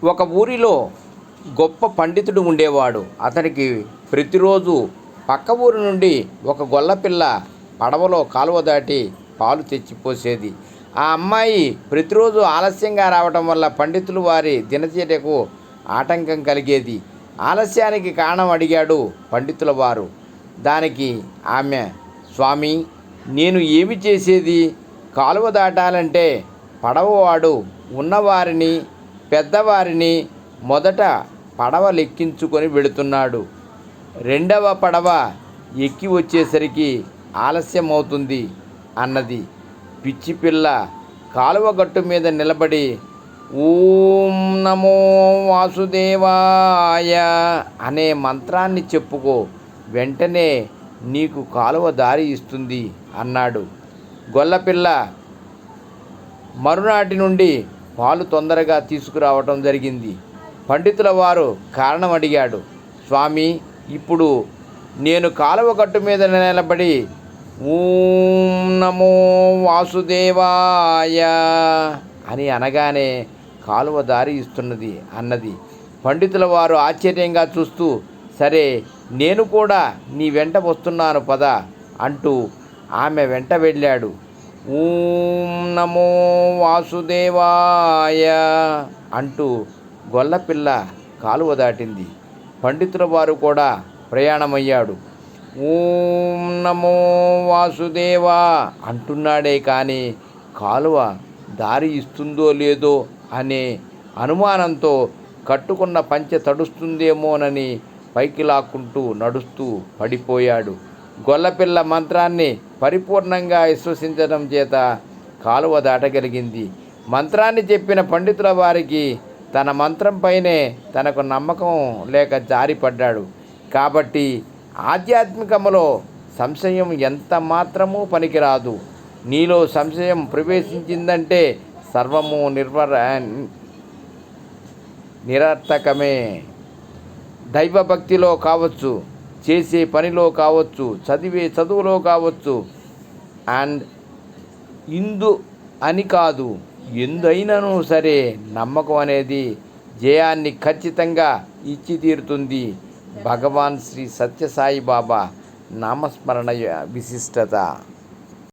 ఒక ఊరిలో గొప్ప పండితుడు ఉండేవాడు. అతనికి ప్రతిరోజు పక్క ఊరి నుండి ఒక గొల్లపిల్ల పడవలో కాలువ దాటి పాలు తెచ్చిపోసేది. ఆ అమ్మాయి ప్రతిరోజు ఆలస్యంగా రావటం వల్ల పండితులు వారి దినచర్యకు ఆటంకం కలిగేది. ఆలస్యానికి కారణం అడిగాడు పండితుల వారు. దానికి ఆమె, స్వామి, నేను ఏమి చేసేది? కాలువ దాటాలంటే పడవవాడు ఉన్నవారిని, పెద్దవారిని మొదట పడవ లెక్కించుకొని వెళుతున్నాడు. రెండవ పడవ ఎక్కి వచ్చేసరికి ఆలస్యం అవుతుంది అన్నది. పిచ్చి పిల్ల కాలువ గట్టు మీద నిలబడి ఓం నమో వాసుదేవాయ అనే మంత్రాన్ని చెప్పుకో, వెంటనే నీకు కాలువ దారి ఇస్తుంది అన్నాడు. గొల్లపిల్ల మరునాటి నుండి పాలు తొందరగా తీసుకురావటం జరిగింది. పండితుల వారు కారణం అడిగాడు. స్వామి, ఇప్పుడు నేను కాలువ గట్టు మీద నిలబడి ఓం నమో వాసుదేవాయ అని అనగానే కాలువ దారి ఇస్తున్నది అన్నది. పండితుల వారు ఆశ్చర్యంగా చూస్తూ, సరే, నేను కూడా నీ వెంట వస్తున్నాను పద అంటూ ఆమె వెంట వెళ్ళాడు. ఓం నమో వాసుదేవాయ అంటూ గొల్లపిల్ల కాలువ దాటింది. పండితుల వారు కూడా ప్రయాణమయ్యాడు. ఓం నమో వాసుదేవా అంటున్నాడే కానీ కాలువ దారి ఇస్తుందో లేదో అనే అనుమానంతో కట్టుకున్న పంచె తడుస్తుందేమోనని పైకి లాక్కుంటూ నడుస్తూ పడిపోయాడు. గొల్లపిల్ల మంత్రాన్ని పరిపూర్ణంగా విశ్వసించడం చేత కాలువ దాటగలిగింది. మంత్రాన్ని చెప్పిన పండితుల వారికి తన మంత్రంపైనే తనకు నమ్మకం లేక జారిపడ్డాడు. కాబట్టి ఆధ్యాత్మికములో సంశయం ఎంత మాత్రమూ పనికిరాదు. నీలో సంశయం ప్రవేశించిందంటే సర్వము నిరర్థకమే. దైవభక్తిలో కావచ్చు, చేసే పనిలో కావచ్చు, చదివే చదువులో కావచ్చు, అండ్ ఇందు అని కాదు, ఎందుైనను సరే నమ్మకం అనేది జయాన్ని ఖచ్చితంగా ఇచ్చి తీరుతుంది. భగవాన్ శ్రీ సత్యసాయి బాబా నామస్మరణ విశిష్టత.